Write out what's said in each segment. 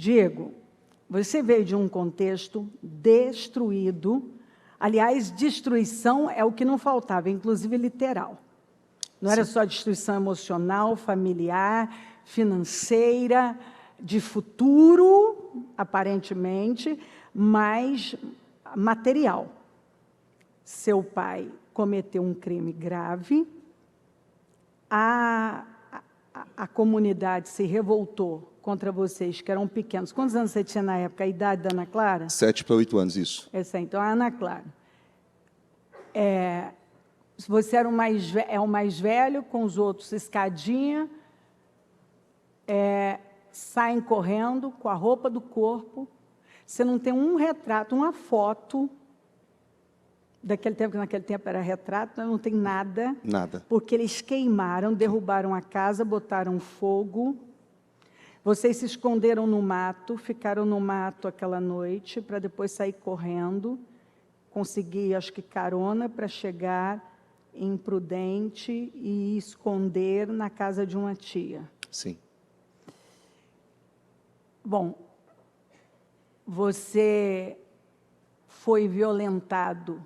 Diego, você veio de um contexto destruído. Aliás, destruição é o que não faltava, inclusive literal. Não era só destruição emocional, familiar, financeira, de futuro, aparentemente, mas material. Seu pai cometeu um crime grave, a comunidade se revoltou contra vocês, que eram pequenos. Quantos anos você tinha na época? A idade da Ana Clara? 7 para 8 anos, isso. Então, a Ana Clara. Você era o mais velho, com os outros escadinha, saem correndo com a roupa do corpo. Você não tem um retrato, uma foto daquele tempo, que naquele tempo era retrato, não tem nada. Nada. Porque eles queimaram, derrubaram a casa, botaram fogo. Vocês se esconderam no mato, ficaram no mato aquela noite, para depois sair correndo, conseguir, acho que, carona para chegar em Prudente e esconder na casa de uma tia. Sim. Bom, você foi violentado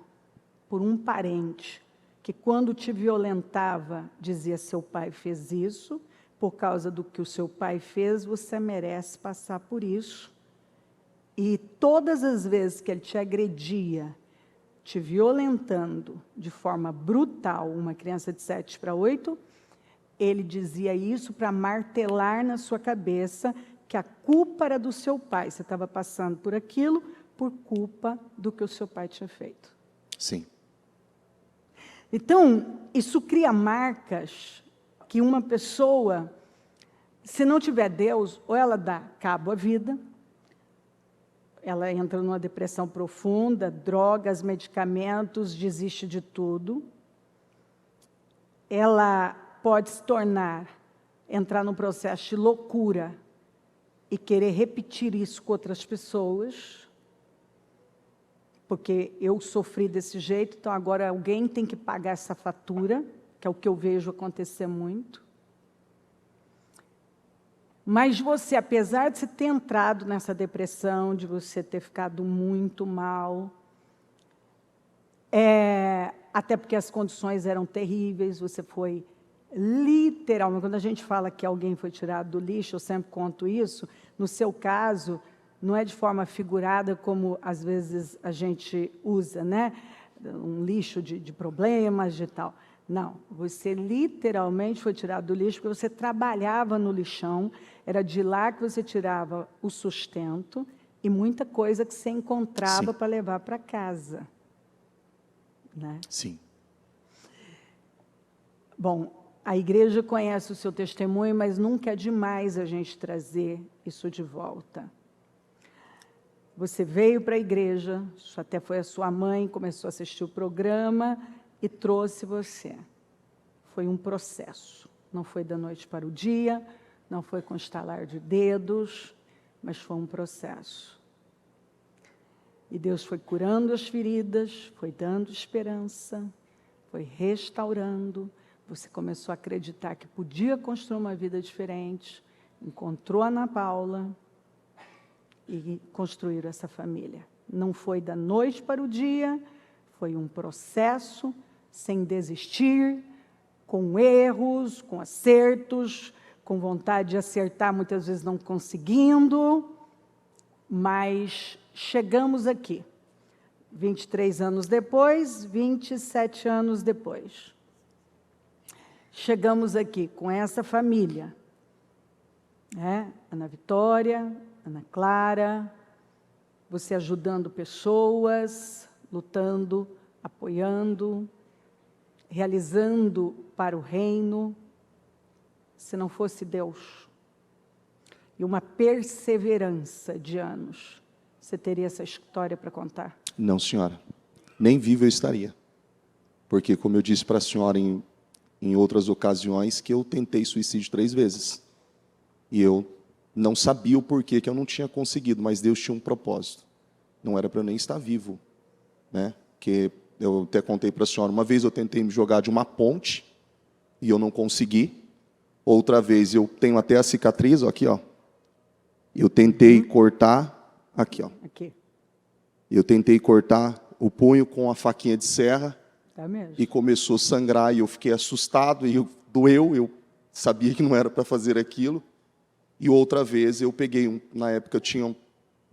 por um parente que, quando te violentava, dizia: seu pai fez isso, por causa do que o seu pai fez, você merece passar por isso. E todas as vezes que ele te agredia, te violentando de forma brutal, uma criança de 7 para 8, ele dizia isso para martelar na sua cabeça que a culpa era do seu pai. Você estava passando por aquilo por culpa do que o seu pai tinha feito. Sim. Então, isso cria marcas que uma pessoa, se não tiver Deus, ou ela dá cabo à vida, ela entra numa depressão profunda, drogas, medicamentos, desiste de tudo. Ela pode se entrar num processo de loucura e querer repetir isso com outras pessoas, porque eu sofri desse jeito, então agora alguém tem que pagar essa fatura, que é o que eu vejo acontecer muito. Mas você, apesar de você ter entrado nessa depressão, de você ter ficado muito mal, até porque as condições eram terríveis, você foi literalmente, quando a gente fala que alguém foi tirado do lixo, eu sempre conto isso, no seu caso, não é de forma figurada como às vezes a gente usa, né? Um lixo de problemas, de tal. Não, você literalmente foi tirado do lixo porque você trabalhava no lixão, era de lá que você tirava o sustento e muita coisa que você encontrava para levar para casa. Né? Sim. Bom, a igreja conhece o seu testemunho, mas nunca é demais a gente trazer isso de volta. Você veio para a igreja, isso até foi a sua mãe, começou a assistir o programa e trouxe você. Foi um processo, não foi da noite para o dia, não foi com estalar de dedos, mas foi um processo. E Deus foi curando as feridas, foi dando esperança, foi restaurando. Você começou a acreditar que podia construir uma vida diferente, encontrou a Ana Paula e construíram essa família. Não foi da noite para o dia, foi um processo, sem desistir, com erros, com acertos, com vontade de acertar, muitas vezes não conseguindo, mas chegamos aqui, 23 anos depois, 27 anos depois. Chegamos aqui com essa família, né? Ana Vitória, Ana Clara, você ajudando pessoas, lutando, apoiando, realizando para o reino. Se não fosse Deus e uma perseverança de anos, você teria essa história para contar? Não, senhora. Nem vivo eu estaria. Porque, como eu disse para a senhora em outras ocasiões, que eu tentei suicídio 3 vezes. E eu não sabia o porquê que eu não tinha conseguido, mas Deus tinha um propósito. Não era para eu nem estar vivo, né? Que eu até contei para a senhora, uma vez eu tentei me jogar de uma ponte e eu não consegui. Outra vez eu tenho até a cicatriz, ó, aqui, ó. Eu tentei cortar, aqui, ó. Aqui. Eu tentei cortar o punho com a faquinha de serra. Tá mesmo? E começou a sangrar, e eu fiquei assustado, e doeu, eu sabia que não era para fazer aquilo. E outra vez eu peguei, na época eu tinha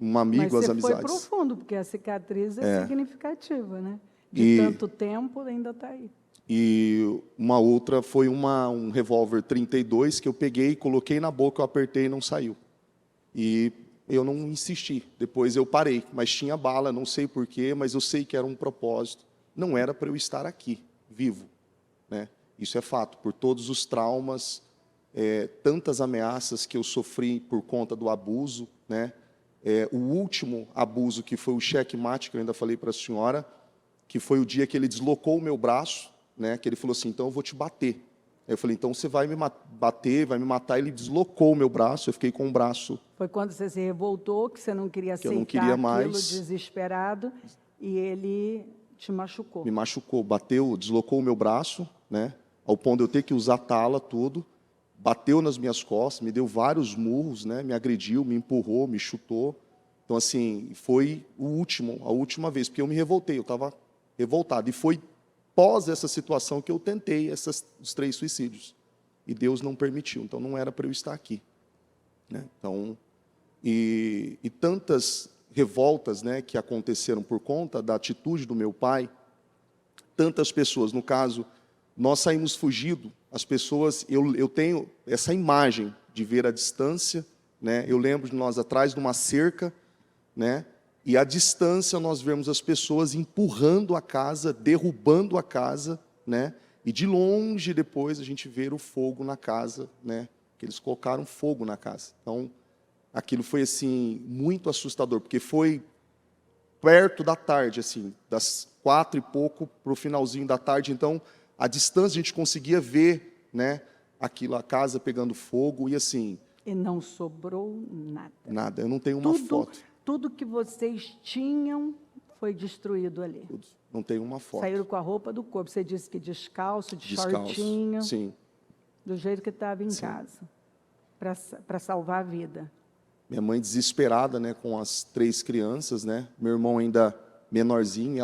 um amigo, as amizades. Mas você foi profundo, porque a cicatriz é significativa, né? De tanto tempo, ainda está aí. E uma outra foi um revólver 32 que eu peguei, coloquei na boca, eu apertei e não saiu. E eu não insisti, depois eu parei, mas tinha bala, não sei porquê, mas eu sei que era um propósito. Não era para eu estar aqui, vivo, né? Isso é fato, por todos os traumas, tantas ameaças que eu sofri por conta do abuso, né? O último abuso, que foi o checkmate, que eu ainda falei para a senhora, que foi o dia que ele deslocou o meu braço, né? Que ele falou assim, então eu vou te bater. Eu falei, então você vai me bater, vai me matar. Ele deslocou o meu braço, eu fiquei com o braço. Foi quando você se revoltou, que você não queria aceitar eu não queria aquilo, mais. Desesperado, e ele te machucou. Me machucou, bateu, deslocou o meu braço, né? Ao ponto de eu ter que usar tala, tudo. Bateu nas minhas costas, me deu vários murros, né? Me agrediu, me empurrou, me chutou. Então, assim, foi a última vez, porque eu me revoltei, eu estava revoltado. E foi pós essa situação que eu tentei os 3 suicídios. E Deus não permitiu, então não era para eu estar aqui, né? Então, e tantas revoltas, né, que aconteceram por conta da atitude do meu pai, tantas pessoas, no caso, nós saímos fugido, as pessoas, eu tenho essa imagem de ver a distância, né? Eu lembro de nós atrás de uma cerca, né? E à distância nós vemos as pessoas empurrando a casa, derrubando a casa, né? E de longe depois a gente vê o fogo na casa, né? Que eles colocaram fogo na casa. Então, aquilo foi assim muito assustador, porque foi perto da tarde, assim, das 4 e pouco para o finalzinho da tarde. Então, à distância a gente conseguia ver, né? Aquilo, a casa pegando fogo e assim. E não sobrou nada. Nada. Eu não tenho uma foto. Tudo que vocês tinham foi destruído ali. Tudo. Não tem uma foto. Saíram com a roupa do corpo. Você disse que descalço, de shortinho. Sim. Do jeito que estava em casa. Para salvar a vida. Minha mãe desesperada, né, com as 3 crianças, né? Meu irmão ainda menorzinho,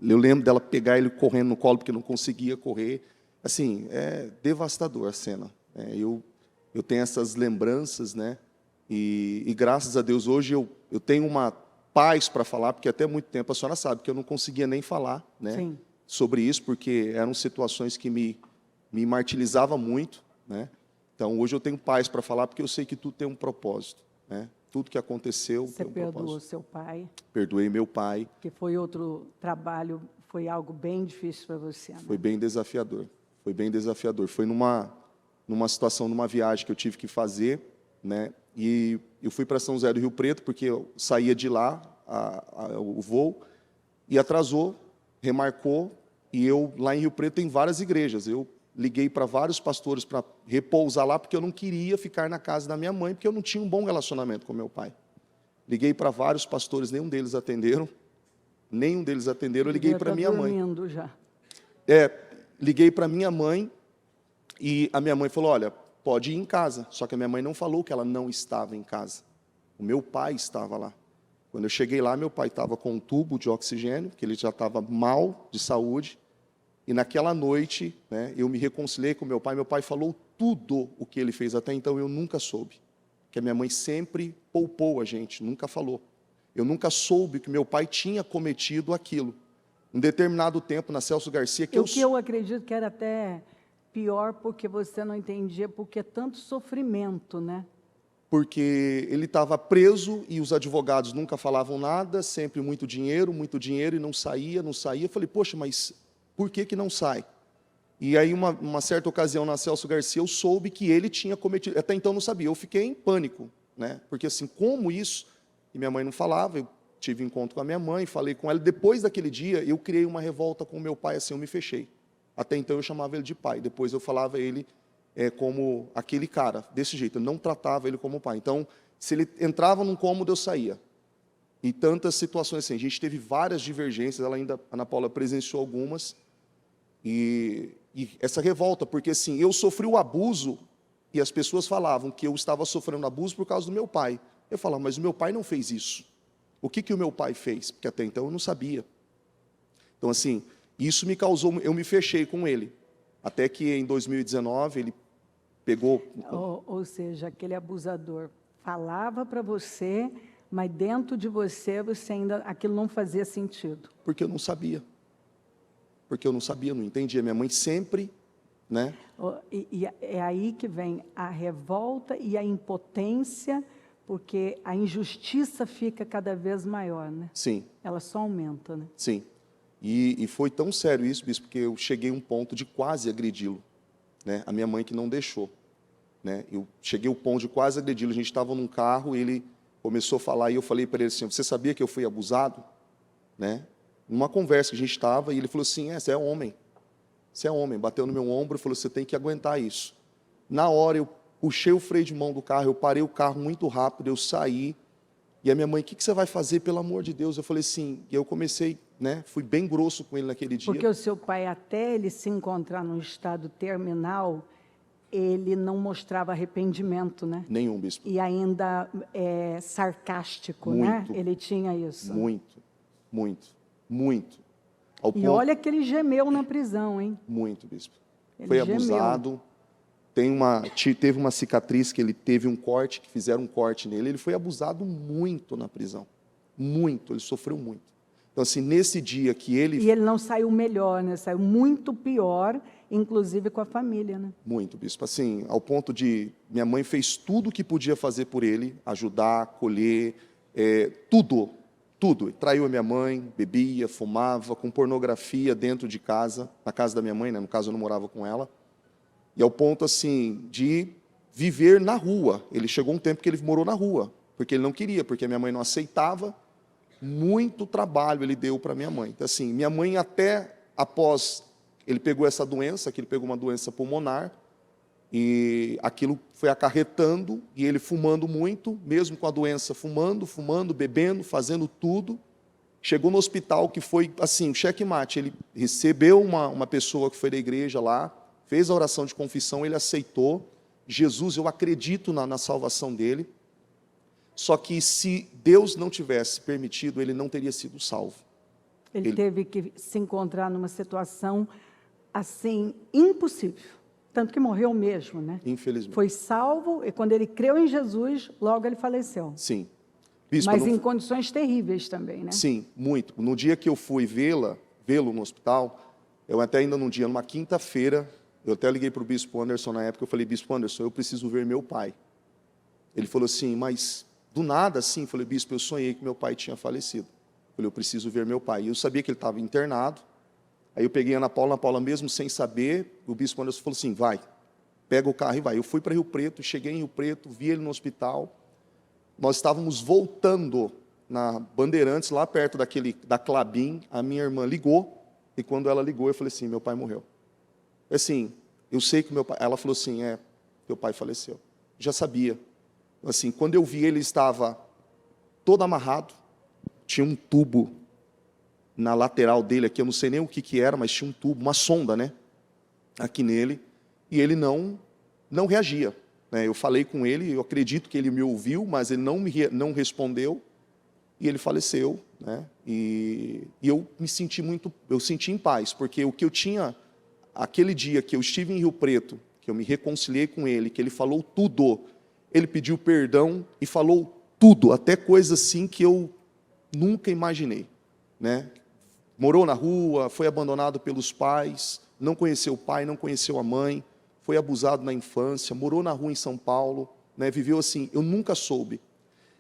eu lembro dela pegar ele correndo no colo porque não conseguia correr. Assim, é devastador a cena. Eu tenho essas lembranças, né? E graças a Deus hoje eu tenho uma paz para falar, porque até muito tempo a senhora sabe que eu não conseguia nem falar, né? Sim. Sobre isso, porque eram situações que me martirizavam muito, né? Então hoje eu tenho paz para falar, porque eu sei que tudo tem um propósito, né? Tudo que aconteceu Você tem um perdoou propósito. seu pai? Perdoei meu pai. Que foi outro trabalho, foi algo bem difícil para você, né? Foi bem desafiador. Foi bem desafiador. Foi numa situação, numa viagem que eu tive que fazer, né? E eu fui para São José do Rio Preto, porque eu saía de lá, o voo, e atrasou, remarcou, e eu, lá em Rio Preto, tem várias igrejas. Eu liguei para vários pastores para repousar lá, porque eu não queria ficar na casa da minha mãe, porque eu não tinha um bom relacionamento com meu pai. Liguei para vários pastores, nenhum deles atenderam. Eu liguei para minha mãe. Já. Liguei para minha mãe, e a minha mãe falou, olha, pode ir em casa. Só que a minha mãe não falou que ela não estava em casa. O meu pai estava lá. Quando eu cheguei lá, meu pai estava com um tubo de oxigênio, que ele já estava mal de saúde. E naquela noite, né, eu me reconciliei com meu pai. Meu pai falou tudo o que ele fez. Até então eu nunca soube. Que a minha mãe sempre poupou a gente, nunca falou. Eu nunca soube que meu pai tinha cometido aquilo. Um determinado tempo, na Celso Garcia, que eu acredito que era até pior, porque você não entendia porque tanto sofrimento, né? Porque ele estava preso e os advogados nunca falavam nada, sempre muito dinheiro, e não saía. Eu falei, poxa, mas por que não sai? E aí, uma certa ocasião, na Celso Garcia, eu soube que ele tinha cometido, até então não sabia, eu fiquei em pânico, né? Porque assim, como isso? E minha mãe não falava, eu tive encontro com a minha mãe, falei com ela, depois daquele dia, eu criei uma revolta com o meu pai, assim, eu me fechei. Até então eu chamava ele de pai, depois eu falava ele como aquele cara, desse jeito, eu não tratava ele como pai. Então, se ele entrava num cômodo, eu saía. E tantas situações assim, a gente teve várias divergências, a Ana Paula presenciou algumas, e essa revolta, porque assim, eu sofri o abuso, e as pessoas falavam que eu estava sofrendo abuso por causa do meu pai. Eu falava, mas o meu pai não fez isso. O que o meu pai fez? Porque até então eu não sabia. Então, assim, isso me causou, eu me fechei com ele. Até que em 2019 ele pegou... Ou seja, aquele abusador falava para você, mas dentro de você, aquilo não fazia sentido. Porque eu não sabia. Porque eu não sabia, não entendia. Minha mãe sempre, né? E é aí que vem a revolta e a impotência, porque a injustiça fica cada vez maior, né? Sim. Ela só aumenta, né? Sim. E foi tão sério isso, bispo, porque eu cheguei a um ponto de quase agredi-lo, né? A minha mãe que não deixou, né? Eu cheguei ao ponto de quase agredi-lo. A gente estava num carro, ele começou a falar e eu falei para ele assim: você sabia que eu fui abusado, né? Numa conversa que a gente estava, e ele falou assim: você é homem. Você é homem. Bateu no meu ombro e falou: você tem que aguentar isso. Na hora eu puxei o freio de mão do carro, eu parei o carro muito rápido, eu saí. E a minha mãe: o que você vai fazer, pelo amor de Deus? Eu falei assim, e eu comecei, né? Fui bem grosso com ele naquele dia. Porque o seu pai, até ele se encontrar num estado terminal, ele não mostrava arrependimento, né? Nenhum, bispo. E ainda sarcástico, Muito, né? Ele tinha isso. Muito, muito, muito. Ao E ponto, olha que ele gemeu na prisão, hein? muito, bispo. Ele Foi gemeu. abusado. Teve uma cicatriz que ele teve um corte, que fizeram um corte nele. Ele foi abusado muito na prisão. Muito, ele sofreu muito. Então, assim, nesse dia que ele... E ele não saiu melhor, né? Saiu muito pior, inclusive com a família, né? Muito, bispo. Assim, ao ponto de... Minha mãe fez tudo o que podia fazer por ele, ajudar, acolher, tudo, tudo. Traiu a minha mãe, bebia, fumava, com pornografia dentro de casa, na casa da minha mãe, né? No caso eu não morava com ela. E ao ponto, assim, de viver na rua. Ele chegou um tempo que ele morou na rua, porque ele não queria, porque a minha mãe não aceitava. Muito trabalho ele deu para minha mãe. Então, assim, minha mãe até após ele pegou essa doença, que ele pegou uma doença pulmonar, e aquilo foi acarretando, e ele fumando muito, mesmo com a doença, fumando, bebendo, fazendo tudo. Chegou no hospital que foi, assim, checkmate. Ele recebeu uma pessoa que foi da igreja lá, fez a oração de confissão, ele aceitou. Jesus, eu acredito na salvação dele. Só que se Deus não tivesse permitido, ele não teria sido salvo. Ele teve que se encontrar numa situação, assim, impossível. Tanto que morreu mesmo, né? Infelizmente. Foi salvo, e quando ele creu em Jesus, logo ele faleceu. Sim. Bispo, mas em condições terríveis também, né? Sim, muito. No dia que eu fui vê-lo no hospital, eu até ainda num dia, numa quinta-feira, eu até liguei para o bispo Anderson na época, eu falei: bispo Anderson, eu preciso ver meu pai. Ele falou assim: mas do nada assim? Eu falei: bispo, eu sonhei que meu pai tinha falecido. Eu falei: eu preciso ver meu pai. E eu sabia que ele estava internado. Aí eu peguei a Ana Paula mesmo sem saber, o bispo Anderson falou assim: vai, pega o carro e vai. Eu fui para Rio Preto, cheguei em Rio Preto, vi ele no hospital. Nós estávamos voltando na Bandeirantes, lá perto da Clabin, a minha irmã ligou, e quando ela ligou, eu falei assim: meu pai morreu. Assim, eu sei que meu pai... Ela falou assim: teu pai faleceu. Já sabia. Assim, quando eu vi, ele estava todo amarrado, tinha um tubo na lateral dele aqui, eu não sei nem o que era, mas tinha um tubo, uma sonda, né, aqui nele, e ele não reagia. Eu falei com ele, eu acredito que ele me ouviu, mas ele não respondeu, e ele faleceu, né? E eu me senti eu senti em paz, porque o que eu tinha, aquele dia que eu estive em Rio Preto, que eu me reconciliei com ele, que ele falou tudo, ele pediu perdão e falou tudo, até coisas assim que eu nunca imaginei, né? Morou na rua, foi abandonado pelos pais, não conheceu o pai, não conheceu a mãe, foi abusado na infância, morou na rua em São Paulo, né, viveu assim, eu nunca soube.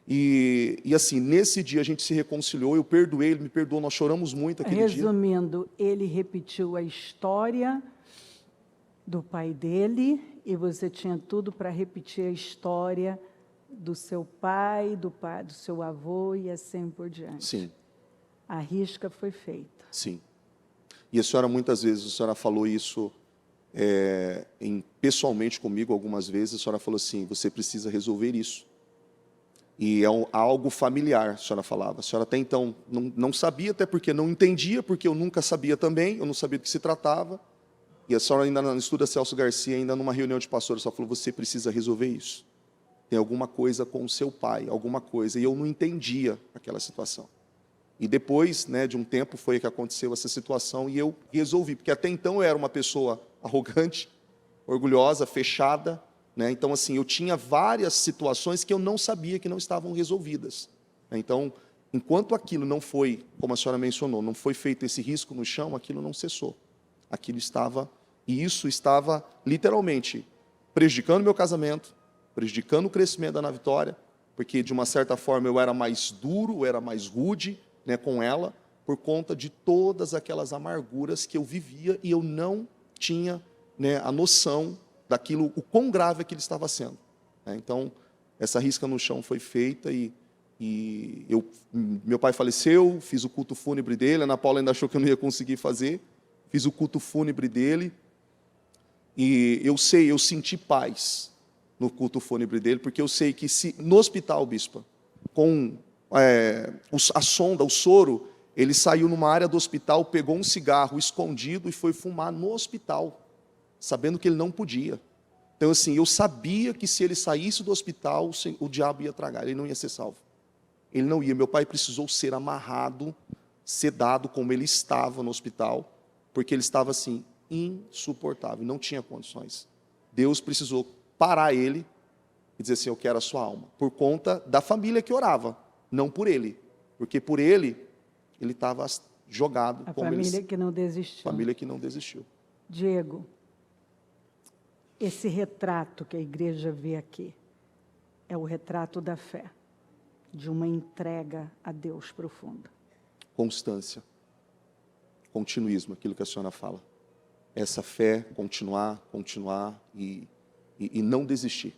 E assim, nesse dia a gente se reconciliou, eu perdoei, ele me perdoou, nós choramos muito aquele dia. Resumindo, ele repetiu a história do pai dele, e você tinha tudo para repetir a história do seu pai, do seu avô, e assim por diante. Sim. A risca foi feita. Sim. E a senhora, muitas vezes, a senhora falou isso pessoalmente comigo, algumas vezes, a senhora falou assim: você precisa resolver isso. E é algo familiar, a senhora falava. A senhora até então não sabia, até porque não entendia, porque eu nunca sabia também, eu não sabia do que se tratava. E a senhora, ainda no estudo da Celso Garcia, ainda numa reunião de pastores, só falou: você precisa resolver isso. tem alguma coisa com o seu pai, alguma coisa. E eu não entendia aquela situação. E depois, né, de um tempo, foi que aconteceu essa situação e eu resolvi, porque até então eu era uma pessoa arrogante, orgulhosa, fechada, né? Então, assim, eu tinha várias situações que eu não sabia que não estavam resolvidas. Então, enquanto aquilo não foi, como a senhora mencionou, não foi feito esse risco no chão, aquilo não cessou. Aquilo estava, e isso estava literalmente prejudicando meu casamento, prejudicando o crescimento da Ana Vitória, porque de uma certa forma eu era mais duro, eu era mais rude, né, com ela, por conta de todas aquelas amarguras que eu vivia e eu não tinha, né, a noção daquilo, o quão grave aquilo estava sendo. Né? Então, essa risca no chão foi feita e meu pai faleceu, fiz o culto fúnebre dele, a Ana Paula ainda achou que eu não ia conseguir fazer, fiz o culto fúnebre dele e eu senti paz no culto fúnebre dele, porque eu sei que se no hospital, bispa, com a sonda, o soro, ele saiu numa área do hospital, pegou um cigarro escondido e foi fumar no hospital, sabendo que ele não podia. Então, assim, eu sabia que se ele saísse do hospital, o diabo ia tragar, ele não ia ser salvo. Ele não ia. Meu pai precisou ser amarrado, sedado, como ele estava no hospital, porque ele estava, assim, insuportável, não tinha condições. Deus precisou parar ele e dizer assim, eu quero a sua alma, por conta da família que orava, não por ele, porque por ele estava jogado. A família que não desistiu. Família que não desistiu. Diego, esse retrato que a igreja vê aqui é o retrato da fé, de uma entrega a Deus profunda. Constância, continuismo, aquilo que a senhora fala. Essa fé, continuar e não desistir.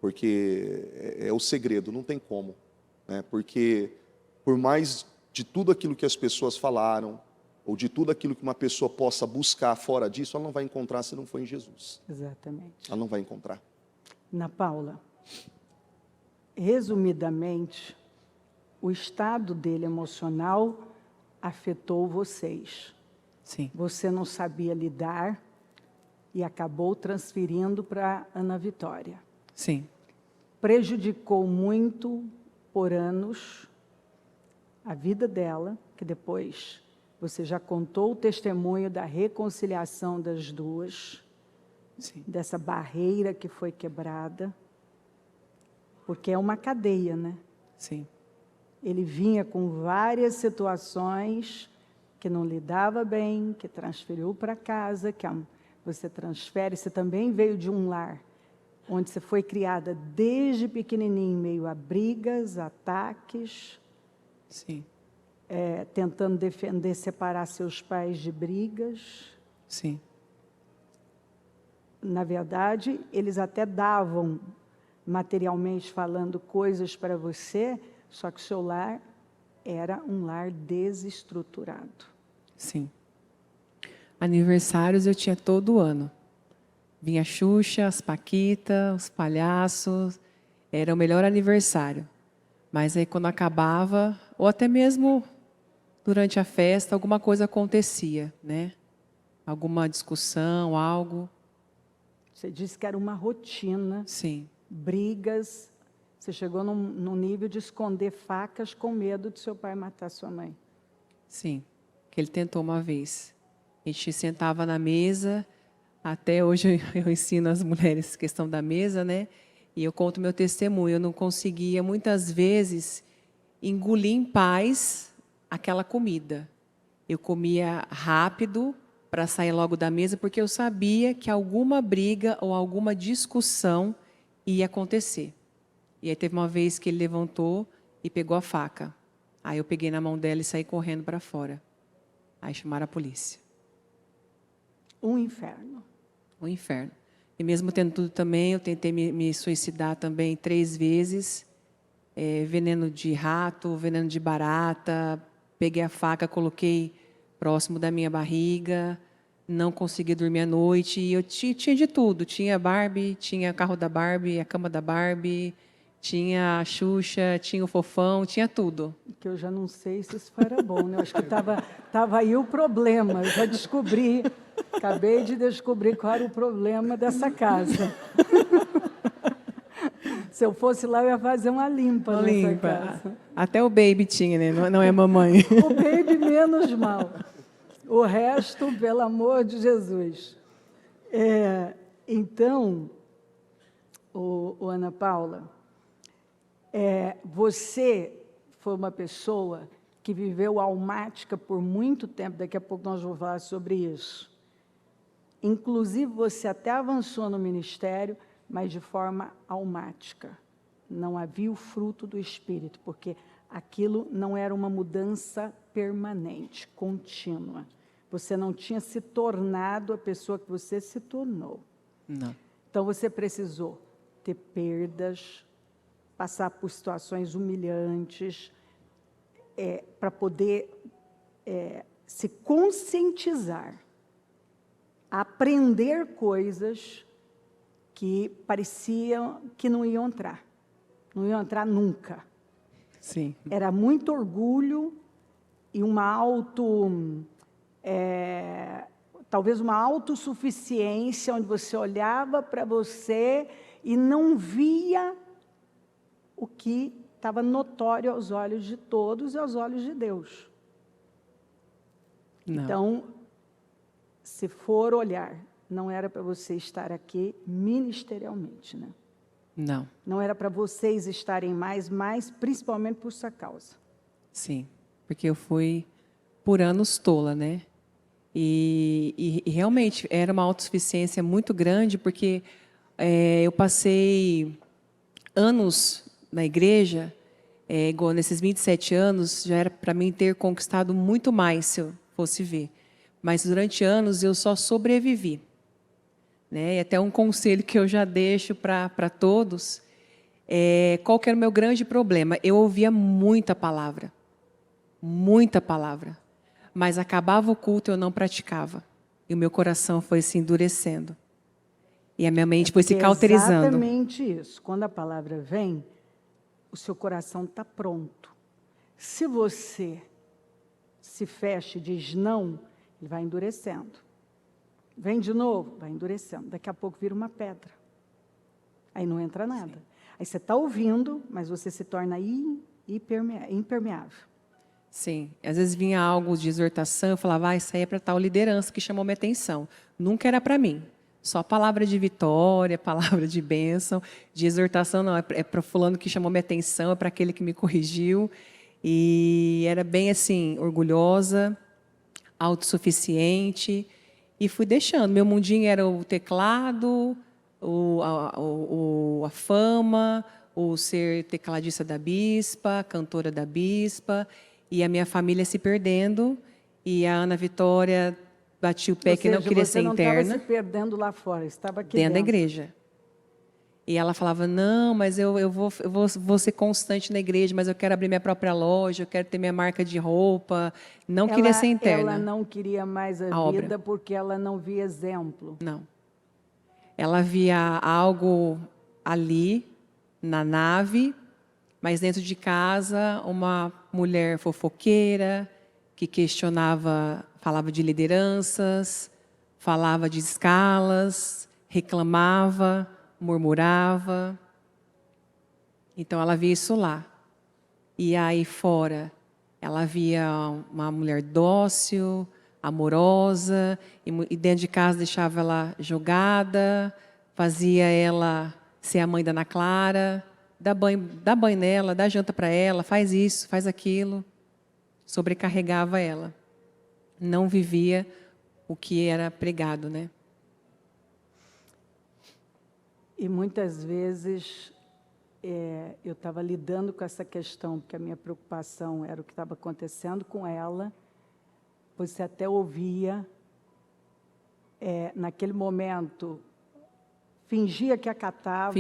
Porque é o segredo, não tem como. Né? Porque por mais de tudo aquilo que as pessoas falaram, ou de tudo aquilo que uma pessoa possa buscar fora disso, ela não vai encontrar se não for em Jesus. Exatamente. Ela não vai encontrar. Ana Paula, resumidamente, o estado dele emocional afetou vocês. Sim. Você não sabia lidar e acabou transferindo para Ana Vitória. Sim. Prejudicou muito, por anos, a vida dela, que depois você já contou o testemunho da reconciliação das duas, Sim. dessa barreira que foi quebrada, porque é uma cadeia, né? Sim. Ele vinha com várias situações que não lidava bem, que transferiu para casa, que você transfere, você também veio de um lar onde você foi criada desde pequenininho, meio a brigas, ataques, Sim. tentando defender, separar seus pais de brigas. Sim. Na verdade, eles até davam, materialmente falando, coisas para você, só que o seu lar era um lar desestruturado. Sim. Aniversários eu tinha todo ano. Vinha a Xuxa, as Paquitas, os palhaços. Era o melhor aniversário. Mas aí quando acabava, ou até mesmo durante a festa, alguma coisa acontecia, né? Alguma discussão, algo. Você disse que era uma rotina. Sim. Brigas. Você chegou num nível de esconder facas com medo de seu pai matar sua mãe. Sim. Que ele tentou uma vez. A gente sentava na mesa. Até hoje eu ensino as mulheres a questão da mesa, né? E eu conto meu testemunho. Eu não conseguia, muitas vezes, engolir em paz aquela comida. Eu comia rápido para sair logo da mesa, porque eu sabia que alguma briga ou alguma discussão ia acontecer. E aí teve uma vez que ele levantou e pegou a faca. Aí eu peguei na mão dela e saí correndo para fora. Aí chamaram a polícia. Um inferno. Um inferno. E mesmo tendo tudo também, eu tentei me suicidar também 3 vezes. Veneno de rato, veneno de barata. Peguei a faca, coloquei próximo da minha barriga. Não consegui dormir à noite. E eu tinha de tudo. Tinha Barbie, tinha carro da Barbie, a cama da Barbie, tinha a Xuxa, tinha o Fofão, tinha tudo. Que eu já não sei se isso era bom, né? Eu acho que tava aí o problema. Eu já descobri, acabei de descobrir qual era o problema dessa casa. Se eu fosse lá, eu ia fazer uma limpa nessa Limpa. casa. Até o baby tinha, né? Não é mamãe. O baby menos mal. O resto, pelo amor de Jesus. Então, Ana Paula, você foi uma pessoa que viveu almática por muito tempo, daqui a pouco nós vamos falar sobre isso. Inclusive, você até avançou no ministério, mas de forma almática. Não havia o fruto do Espírito, porque aquilo não era uma mudança permanente, contínua. Você não tinha se tornado a pessoa que você se tornou. Não. Então, você precisou ter perdas, passar por situações humilhantes, para poder se conscientizar, aprender coisas que pareciam que não iam entrar nunca. Sim. Era muito orgulho e talvez uma autossuficiência, onde você olhava para você e não via o que estava notório aos olhos de todos e aos olhos de Deus. Não. Então, se for olhar, não era para você estar aqui ministerialmente, né? Não. Não era para vocês estarem mais, principalmente por sua causa. Sim. Porque eu fui por anos tola, né? E realmente era uma autossuficiência muito grande, porque eu passei anos na igreja, igual nesses 27 anos, já era para mim ter conquistado muito mais, se eu fosse ver. Mas durante anos eu só sobrevivi. Né? E até um conselho que eu já deixo para todos, qual que era o meu grande problema? Eu ouvia muita palavra, mas acabava o culto e eu não praticava. E o meu coração foi se endurecendo. E a minha mente foi se cauterizando. Exatamente isso. Quando a palavra vem, o seu coração está pronto. Se você se fecha e diz não, ele vai endurecendo. Vem de novo, vai endurecendo. Daqui a pouco vira uma pedra. Aí não entra nada. Sim. Aí você está ouvindo, mas você se torna impermeável. Sim. Às vezes vinha algo de exortação, eu falava, isso aí é para tal liderança que chamou minha atenção. Nunca era para mim. Só palavra de vitória, palavra de bênção, de exortação, não. É para fulano que chamou minha atenção, é para aquele que me corrigiu. E era bem assim, orgulhosa, autossuficiente. E fui deixando. Meu mundinho era o teclado, a fama, o ser tecladista da bispa, cantora da bispa, e a minha família se perdendo, e a Ana Vitória batia o pé que não queria ser interna. Você não estava se perdendo lá fora, estava aqui dentro da igreja. E ela falava, não, mas eu vou ser constante na igreja, mas eu quero abrir minha própria loja, eu quero ter minha marca de roupa. Não queria ser interna. Ela não queria mais a vida obra. Porque ela não via exemplo. Não. Ela via algo ali, na nave, mas dentro de casa, uma mulher fofoqueira, que questionava, falava de lideranças, falava de escalas, reclamava, murmurava. Então, ela via isso lá. E aí fora, ela via uma mulher dócil, amorosa, e dentro de casa deixava ela jogada, fazia ela ser a mãe da Ana Clara, dá banho nela, dá janta para ela, faz isso, faz aquilo. Sobrecarregava ela. Não vivia o que era pregado, né? E muitas vezes eu estava lidando com essa questão, porque a minha preocupação era o que estava acontecendo com ela. Você até ouvia, naquele momento, fingia que acatava,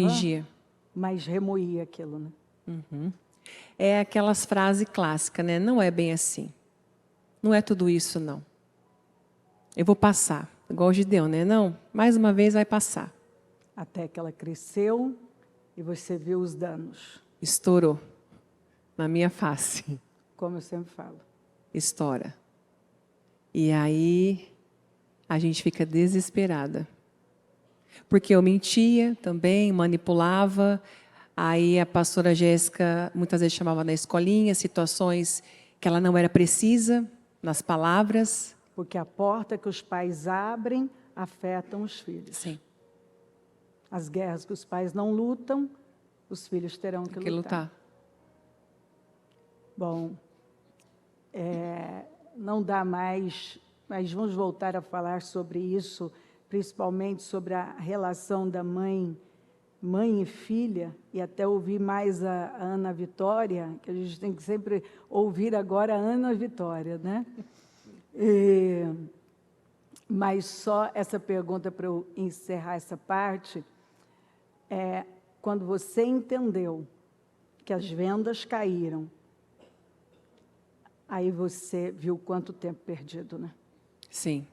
mas remoía aquilo, né? Uhum. É aquelas frases clássicas, né? Não é bem assim. Não é tudo isso, não. Eu vou passar, igual o Gideão, né? Não, mais uma vez vai passar. Até que ela cresceu e você viu os danos. Estourou na minha face. Como eu sempre falo. Estoura. E aí a gente fica desesperada. Porque eu mentia também, manipulava. Aí a pastora Jéssica muitas vezes chamava na escolinha situações que ela não era precisa nas palavras. Porque a porta que os pais abrem afetam os filhos. Sim, As guerras que os pais não lutam, os filhos terão que lutar. Bom, não dá mais, mas vamos voltar a falar sobre isso, principalmente sobre a relação da mãe e filha, e até ouvir mais a Ana Vitória, que a gente tem que sempre ouvir agora a Ana Vitória, né? Mas só essa pergunta para eu encerrar essa parte, quando você entendeu que as vendas caíram, aí você viu quanto tempo perdido, né? Sim.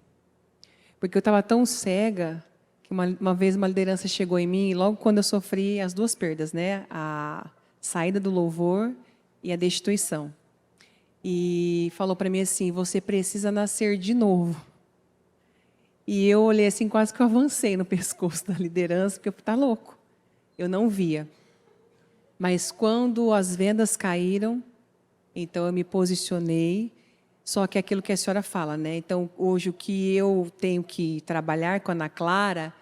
Porque eu estava tão cega que uma vez uma liderança chegou em mim, logo quando eu sofri as duas perdas, né? A saída do louvor e a destituição. E falou para mim assim, você precisa nascer de novo. E eu olhei assim, quase que eu avancei no pescoço da liderança, porque eu tá louco. Eu não via. Mas quando as vendas caíram, então eu me posicionei, só que aquilo que a senhora fala, né? Então, hoje o que eu tenho que trabalhar com a Ana Clara,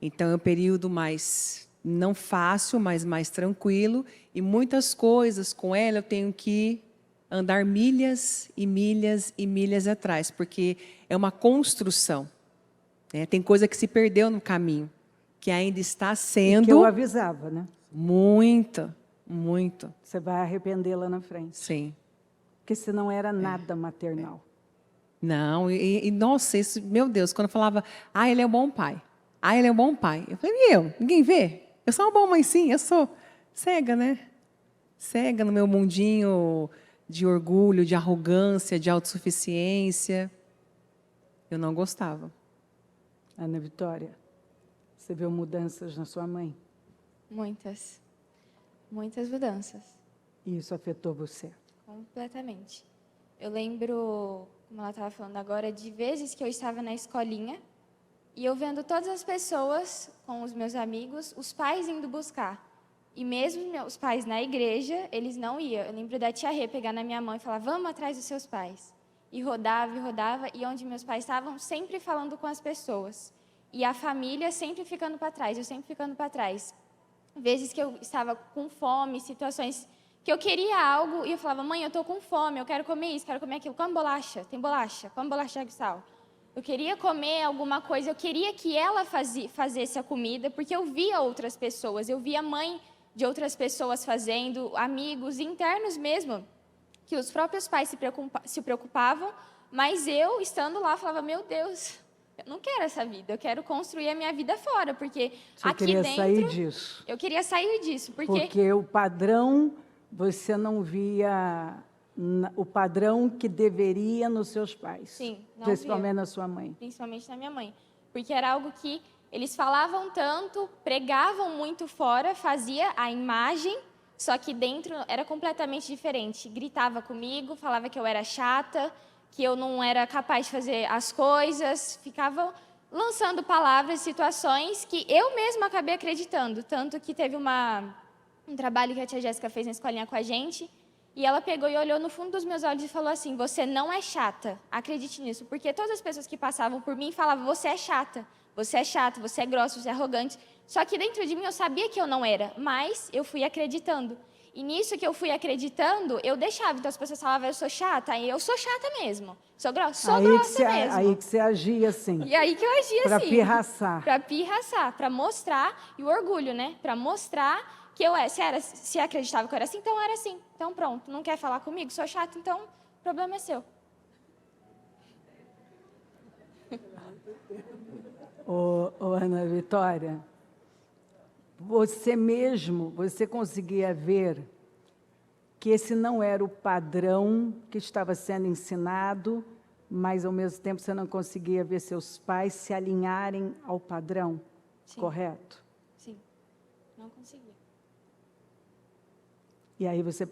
então é um período mais, não fácil, mas mais tranquilo, e muitas coisas com ela eu tenho que andar milhas e milhas e milhas atrás, porque é uma construção. Né? Tem coisa que se perdeu no caminho, que ainda está sendo... E que eu avisava, né? Muito, muito. Você vai arrepender lá na frente. Sim. Porque senão era nada maternal. Não, nossa, isso, meu Deus, quando eu falava, ele é um bom pai. Ele é um bom pai. Eu falei, e eu? Ninguém vê? Eu sou uma boa mãe, sim, eu sou cega, né? Cega no meu mundinho de orgulho, de arrogância, de autossuficiência. Eu não gostava. Ana Vitória, você viu mudanças na sua mãe? Muitas. Muitas mudanças. E isso afetou você? Completamente. Eu lembro, como ela estava falando agora, de vezes que eu estava na escolinha e eu vendo todas as pessoas com os meus amigos, os pais indo buscar. E mesmo meus pais na igreja, eles não iam. Eu lembro da tia Rê pegar na minha mão e falar, vamos atrás dos seus pais. E rodava, e onde meus pais estavam, sempre falando com as pessoas. E a família sempre ficando para trás, eu sempre ficando para trás. Vezes que eu estava com fome, situações que eu queria algo e eu falava, mãe, eu estou com fome, eu quero comer isso, quero comer aquilo. Come bolacha, tem bolacha, come bolacha de sal. Eu queria comer alguma coisa, eu queria que ela fizesse a comida, porque eu via outras pessoas, eu via a mãe de outras pessoas fazendo, amigos internos mesmo, que os próprios pais se preocupavam, mas eu, estando lá, falava, meu Deus, eu não quero essa vida, eu quero construir a minha vida fora, porque você aqui queria dentro... sair disso? Eu queria sair disso, porque o padrão, você não via o padrão que deveria nos seus pais. Sim, não principalmente via. na sua mãe. Principalmente na minha mãe. Porque era algo que eles falavam tanto, pregavam muito fora, fazia a imagem, só que dentro era completamente diferente. Gritava comigo, falava que eu era chata, que eu não era capaz de fazer as coisas, ficava lançando palavras, situações que eu mesma acabei acreditando. Tanto que teve um trabalho que a tia Jéssica fez na escolinha com a gente, e ela pegou e olhou no fundo dos meus olhos e falou assim, você não é chata, acredite nisso, porque todas as pessoas que passavam por mim falavam, você é chata, você é grossa, você é arrogante, só que dentro de mim eu sabia que eu não era, mas eu fui acreditando, e nisso que eu fui acreditando, eu deixava, então as pessoas falavam, eu sou chata, aí eu sou chata mesmo, sou grossa mesmo. Aí que você agia assim. E aí que eu agia pra assim. Pirraçar. Pra pirraçar, pra mostrar, e o orgulho, né, pra mostrar que eu se acreditava que eu era assim, então eu era assim. Então pronto, não quer falar comigo, sou chata, então o problema é seu. Ana Vitória, você conseguia ver que esse não era o padrão que estava sendo ensinado, mas ao mesmo tempo você não conseguia ver seus pais se alinharem ao padrão, Sim. Correto? Sim, não conseguia. E aí você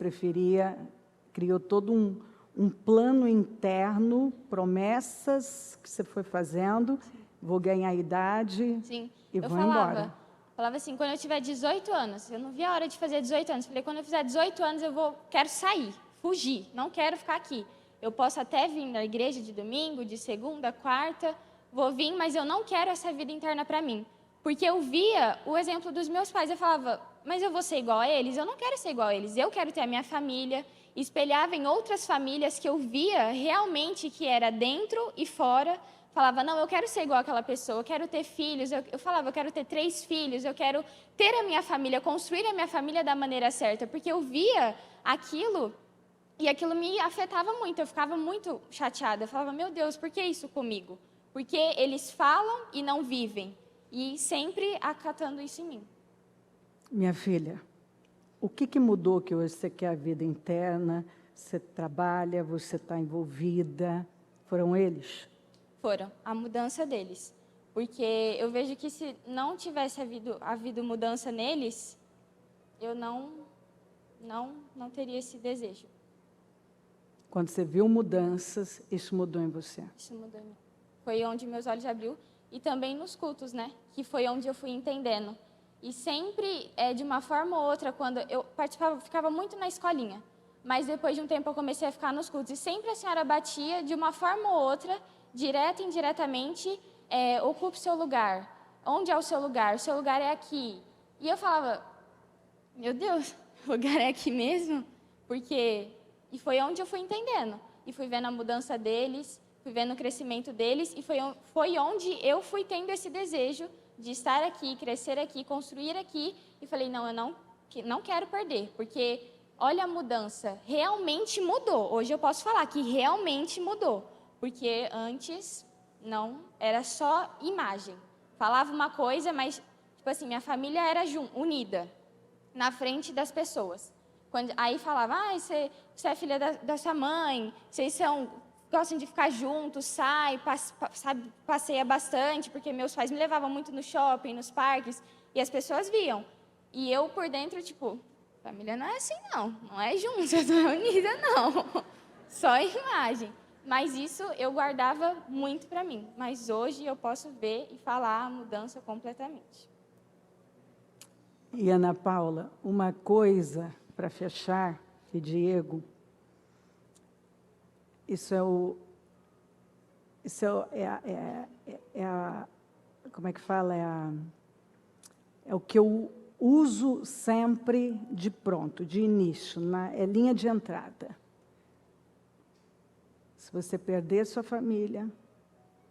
criou todo um plano interno, promessas que você foi fazendo, vou ganhar idade Sim. e eu vou falava, embora. Falava assim, quando eu tiver 18 anos, eu não via a hora de fazer 18 anos. Falei, quando eu fizer 18 anos, quero sair, fugir, não quero ficar aqui. Eu posso até vir na igreja de domingo, de segunda, quarta, vou vir, mas eu não quero essa vida interna para mim. Porque eu via o exemplo dos meus pais, eu falava, mas eu vou ser igual a eles? Eu não quero ser igual a eles, eu quero ter a minha família. Espelhava em outras famílias que eu via realmente que era dentro e fora. Falava, não, eu quero ser igual àquela pessoa, eu quero ter filhos. Eu falava, eu quero ter 3 filhos, eu quero ter a minha família, construir a minha família da maneira certa. Porque eu via aquilo e aquilo me afetava muito, eu ficava muito chateada. Eu falava, meu Deus, por que isso comigo? Porque eles falam e não vivem. E sempre acatando isso em mim. Minha filha, o que mudou que hoje você quer a vida interna, você trabalha, você está envolvida? Foram eles? Foram a mudança deles. Porque eu vejo que se não tivesse havido mudança neles, eu não teria esse desejo. Quando você viu mudanças, isso mudou em você? Isso mudou em mim. Foi onde meus olhos abriu. E também nos cultos, né? Que foi onde eu fui entendendo. E sempre, de uma forma ou outra, quando eu participava, ficava muito na escolinha. Mas depois de um tempo eu comecei a ficar nos cultos. E sempre a senhora batia, de uma forma ou outra, direta e indiretamente, ocupe seu lugar. Onde é o seu lugar? O seu lugar é aqui. E eu falava, meu Deus, o lugar é aqui mesmo? E foi onde eu fui entendendo. E fui vendo a mudança deles, fui vendo o crescimento deles, e foi onde eu fui tendo esse desejo de estar aqui, crescer aqui, construir aqui. E falei, não, eu não quero perder, porque olha a mudança, realmente mudou. Hoje eu posso falar que realmente mudou, porque antes não, era só imagem. Falava uma coisa, mas, tipo assim, minha família era unida, na frente das pessoas. Aí falava, você é filha da sua mãe, vocês gostam de ficar juntos, passeia bastante, porque meus pais me levavam muito no shopping, nos parques, e as pessoas viam. E eu, por dentro, tipo, família não é assim, não é junto, não é unida, não. Só imagem. Mas isso eu guardava muito para mim. Mas hoje eu posso ver e falar a mudança completamente. E, Ana Paula, uma coisa para fechar, e Diego, como é que fala? É o que eu uso sempre de pronto, de início, é linha de entrada. Se você perder sua família,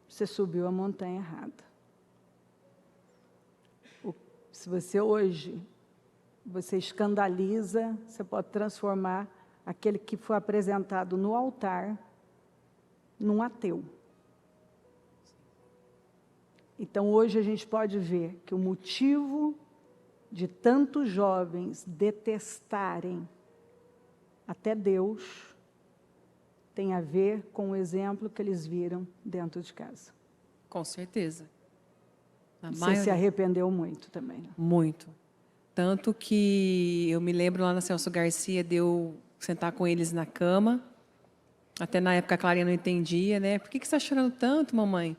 você subiu a montanha errada. Se você hoje, você escandaliza, você pode transformar aquele que foi apresentado no altar num ateu. Então, hoje a gente pode ver que o motivo de tantos jovens detestarem até Deus tem a ver com o exemplo que eles viram dentro de casa. Com certeza. Você se arrependeu muito também, né? Muito. Tanto que eu me lembro lá na Celso Garcia de eu sentar com eles na cama. Até na época a Clarinha não entendia, né? Por que você está chorando tanto, mamãe?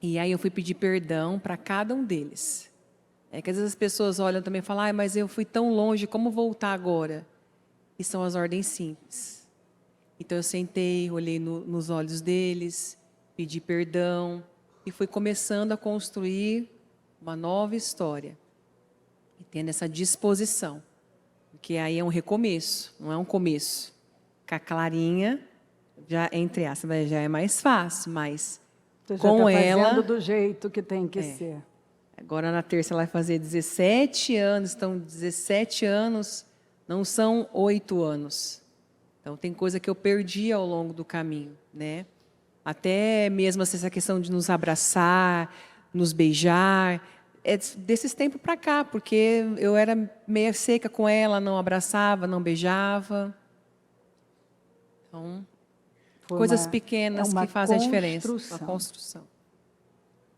E aí eu fui pedir perdão para cada um deles. É que às vezes as pessoas olham também e falam, mas eu fui tão longe, como voltar agora? E são as ordens simples. Então eu sentei, olhei nos olhos deles, pedi perdão e fui começando a construir uma nova história. E tendo essa disposição. Porque aí é um recomeço, não é um começo. Com a Clarinha, já, entre aspas, já é mais fácil, mas você já com tá ela... fazendo do jeito que tem que ser. Agora, na terça, ela vai fazer 17 anos. Então, 17 anos não são 8 anos. Então, tem coisa que eu perdi ao longo do caminho, né? Até mesmo essa questão de nos abraçar, nos beijar, é desses tempos para cá, porque eu era meio seca com ela, não abraçava, não beijava. Então, coisas pequenas que fazem a diferença. Uma construção.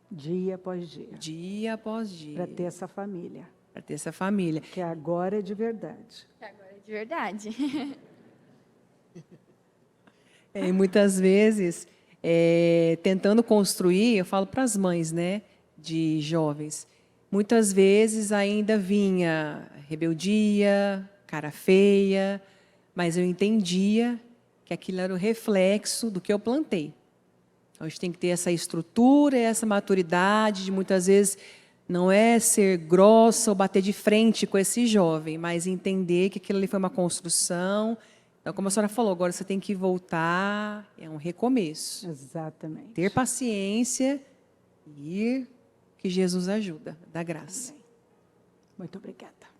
Dia após dia. Dia após dia. Para ter essa família. Para ter essa família. Que agora é de verdade. Que agora é de verdade. E muitas vezes, tentando construir, eu falo para as mães, né, de jovens, muitas vezes ainda vinha rebeldia, cara feia, mas eu entendia que aquilo era o reflexo do que eu plantei. Então, a gente tem que ter essa estrutura, essa maturidade de muitas vezes não é ser grossa ou bater de frente com esse jovem, mas entender que aquilo ali foi uma construção. Então, como a senhora falou, agora você tem que voltar, é um recomeço. Exatamente. Ter paciência e ir, que Jesus ajuda, dá graça. Muito obrigada.